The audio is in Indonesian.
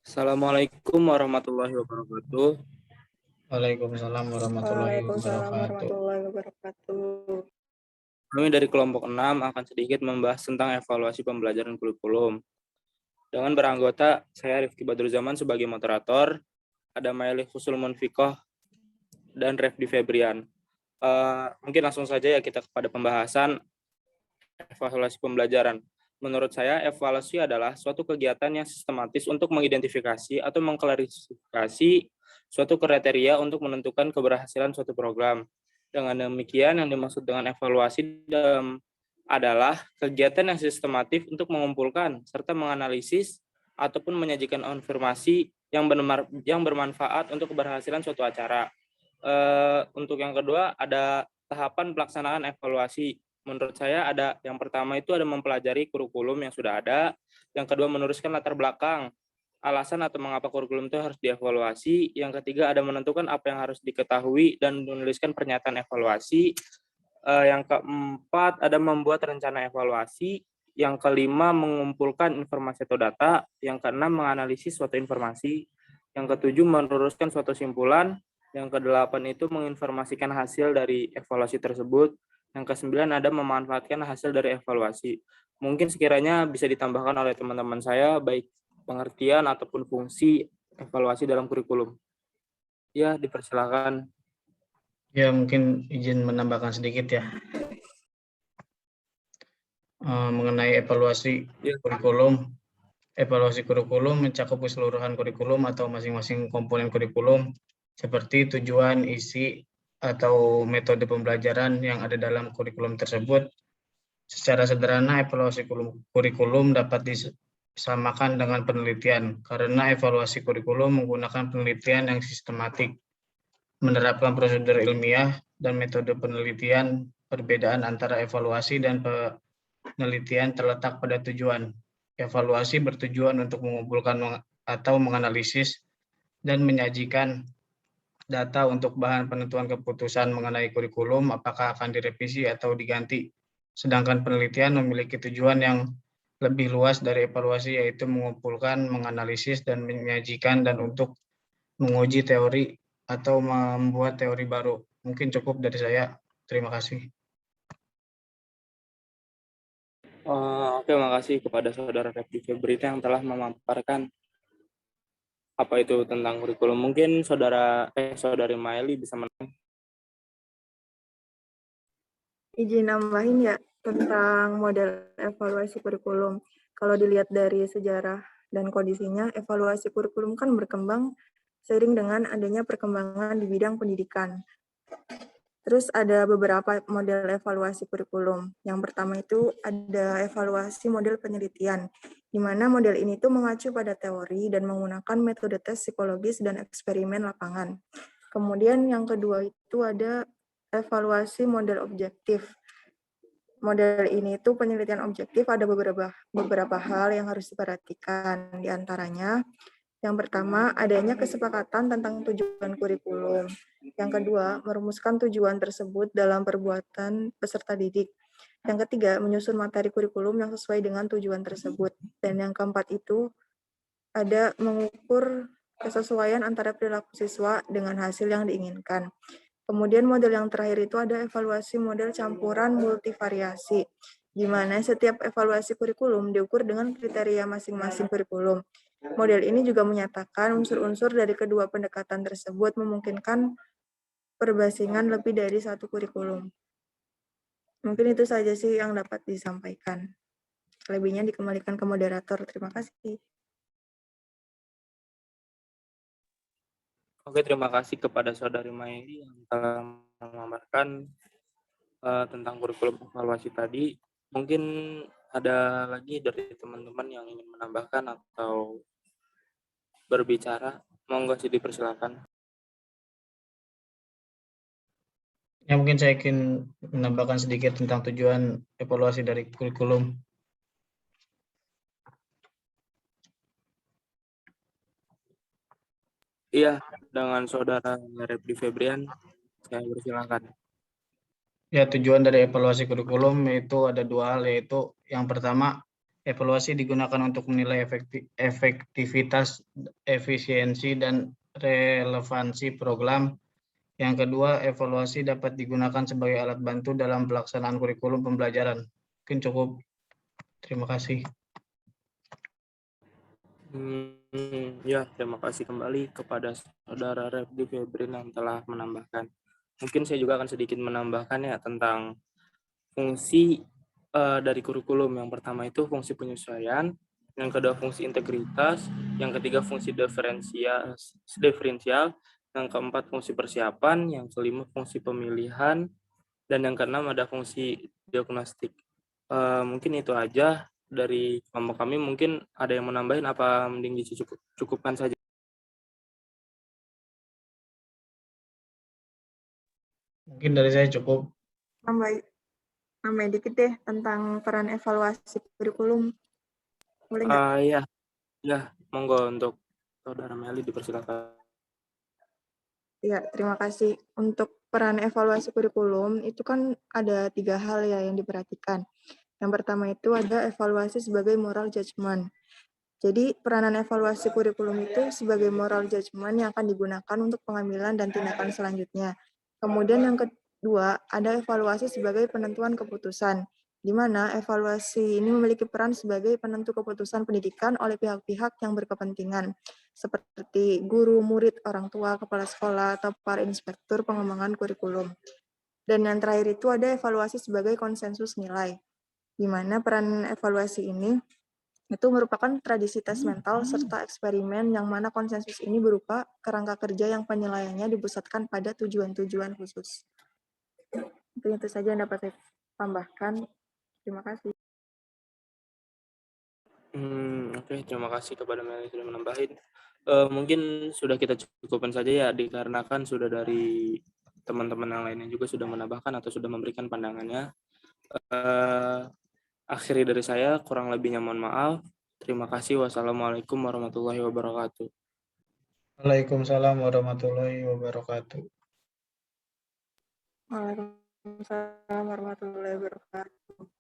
Assalamualaikum warahmatullahi wabarakatuh. Waalaikumsalam warahmatullahi Waalaikumsalam wabarakatuh. warahmatullahi wabarakatuh. Kami dari kelompok 6 akan sedikit membahas tentang evaluasi pembelajaran kurikulum. Dengan beranggota, saya Rifki Badruzzaman sebagai moderator, ada Maili Husul Munfikoh, dan Refdi Febrian. Mungkin langsung saja ya kita kepada pembahasan evaluasi pembelajaran. Menurut saya, evaluasi adalah suatu kegiatan yang sistematis untuk mengidentifikasi atau mengklarifikasi suatu kriteria untuk menentukan keberhasilan suatu program. Dengan demikian, yang dimaksud dengan evaluasi adalah kegiatan yang sistematif untuk mengumpulkan serta menganalisis ataupun menyajikan informasi yang bermanfaat untuk keberhasilan suatu acara. Untuk yang kedua, ada tahapan pelaksanaan evaluasi. Menurut saya ada yang pertama itu ada mempelajari kurikulum yang sudah ada, yang kedua meneruskan latar belakang, alasan atau mengapa kurikulum itu harus dievaluasi, yang ketiga ada menentukan apa yang harus diketahui dan menuliskan pernyataan evaluasi, yang keempat ada membuat rencana evaluasi, yang kelima mengumpulkan informasi atau data, yang keenam menganalisis suatu informasi, yang ketujuh meluruskan suatu simpulan, yang kedelapan itu menginformasikan hasil dari evaluasi tersebut. Yang kesembilan ada memanfaatkan hasil dari evaluasi. Mungkin sekiranya bisa ditambahkan oleh teman-teman saya, baik pengertian ataupun fungsi evaluasi dalam kurikulum. Ya, dipersilakan. Ya, mungkin izin menambahkan sedikit ya. Mengenai evaluasi kurikulum. Evaluasi kurikulum mencakup keseluruhan kurikulum atau masing-masing komponen kurikulum, seperti tujuan, isi, atau metode pembelajaran yang ada dalam kurikulum tersebut. Secara sederhana, evaluasi kurikulum dapat disamakan dengan penelitian, karena evaluasi kurikulum menggunakan penelitian yang sistematik, menerapkan prosedur ilmiah dan metode penelitian. Perbedaan antara evaluasi dan penelitian terletak pada tujuan. Evaluasi bertujuan untuk mengumpulkan atau menganalisis dan menyajikan data untuk bahan penentuan keputusan mengenai kurikulum, apakah akan direvisi atau diganti. Sedangkan penelitian memiliki tujuan yang lebih luas dari evaluasi, yaitu mengumpulkan, menganalisis, dan menyajikan dan untuk menguji teori atau membuat teori baru. Mungkin cukup dari saya. Terima kasih. Oke, makasih kepada saudara Refdi Febrian yang telah memaparkan apa itu tentang kurikulum. Mungkin saudari Maili bisa Izin nambahin ya tentang model evaluasi kurikulum. Kalau dilihat dari sejarah dan kondisinya, evaluasi kurikulum kan berkembang seiring dengan adanya perkembangan di bidang pendidikan. Terus ada beberapa model evaluasi kurikulum. Yang pertama itu ada evaluasi model penelitian, di mana model ini tuh mengacu pada teori dan menggunakan metode tes psikologis dan eksperimen lapangan. Kemudian yang kedua itu ada evaluasi model objektif. Model ini tuh penelitian objektif, ada beberapa hal yang harus diperhatikan. Di antaranya, yang pertama, adanya kesepakatan tentang tujuan kurikulum. Yang kedua, merumuskan tujuan tersebut dalam perbuatan peserta didik. Yang ketiga, menyusun materi kurikulum yang sesuai dengan tujuan tersebut. Dan yang keempat itu, ada mengukur kesesuaian antara perilaku siswa dengan hasil yang diinginkan. Kemudian model yang terakhir itu ada evaluasi model campuran multivariasi, di mana setiap evaluasi kurikulum diukur dengan kriteria masing-masing kurikulum. Model ini juga menyatakan unsur-unsur dari kedua pendekatan tersebut memungkinkan perbasingan lebih dari satu kurikulum. Mungkin itu saja sih yang dapat disampaikan. Lebihnya dikembalikan ke moderator. Terima kasih. Oke, terima kasih kepada saudari Maili yang telah memaparkan tentang kurikulum evaluasi tadi. Mungkin ada lagi dari teman-teman yang ingin menambahkan atau berbicara, monggo sih dipersilakan. Ya, mungkin saya ingin menambahkan sedikit tentang tujuan evaluasi dari kurikulum. Iya, dengan saudara Refdi Febrian, saya persilakan. Ya, tujuan dari evaluasi kurikulum itu ada dua hal, yaitu yang pertama, Evaluasi digunakan untuk menilai efektivitas, efisiensi, dan relevansi program. Yang kedua, evaluasi dapat digunakan sebagai alat bantu dalam pelaksanaan kurikulum pembelajaran. Mungkin cukup. Terima kasih. Ya, terima kasih kembali kepada Saudara Refdi Febrin yang telah menambahkan. Mungkin saya juga akan sedikit menambahkan ya tentang fungsi dari kurikulum. Yang pertama itu fungsi penyesuaian, yang kedua fungsi integritas, yang ketiga fungsi diferensial, yang keempat fungsi persiapan, yang kelima fungsi pemilihan, dan yang keenam ada fungsi diagnostik. Mungkin itu aja dari kelompok kami. Mungkin ada yang mau nambahin apa mending dicukupkan saja? Mungkin dari saya cukup. Nambahin dikit deh tentang peran evaluasi kurikulum. Boleh nggak? Ya, monggo untuk Saudara Meli dipersilakan. Ya, terima kasih. Untuk peran evaluasi kurikulum, itu kan ada 3 hal ya yang diperhatikan. Yang pertama itu ada evaluasi sebagai moral judgment. Jadi, peranan evaluasi kurikulum itu sebagai moral judgment yang akan digunakan untuk pengambilan dan tindakan selanjutnya. Kemudian yang kedua, ada evaluasi sebagai penentuan keputusan, di mana evaluasi ini memiliki peran sebagai penentu keputusan pendidikan oleh pihak-pihak yang berkepentingan, seperti guru, murid, orang tua, kepala sekolah, atau para inspektur pengembangan kurikulum. Dan yang terakhir itu ada evaluasi sebagai konsensus nilai, di mana peran evaluasi ini itu merupakan tradisi tes mental serta eksperimen yang mana konsensus ini berupa kerangka kerja yang penilaiannya dipusatkan pada tujuan-tujuan khusus. Mungkin itu saja yang dapat saya tambahkan. Terima kasih. Oke, terima kasih kepada Meli sudah menambahin. Mungkin sudah kita cukupkan saja ya, dikarenakan sudah dari teman-teman yang lainnya juga sudah menambahkan atau sudah memberikan pandangannya. Akhiri dari saya, kurang lebihnya mohon maaf. Terima kasih. Wassalamualaikum warahmatullahi wabarakatuh. Waalaikumsalam warahmatullahi wabarakatuh. Waalaikumsalam warahmatullahi wabarakatuh.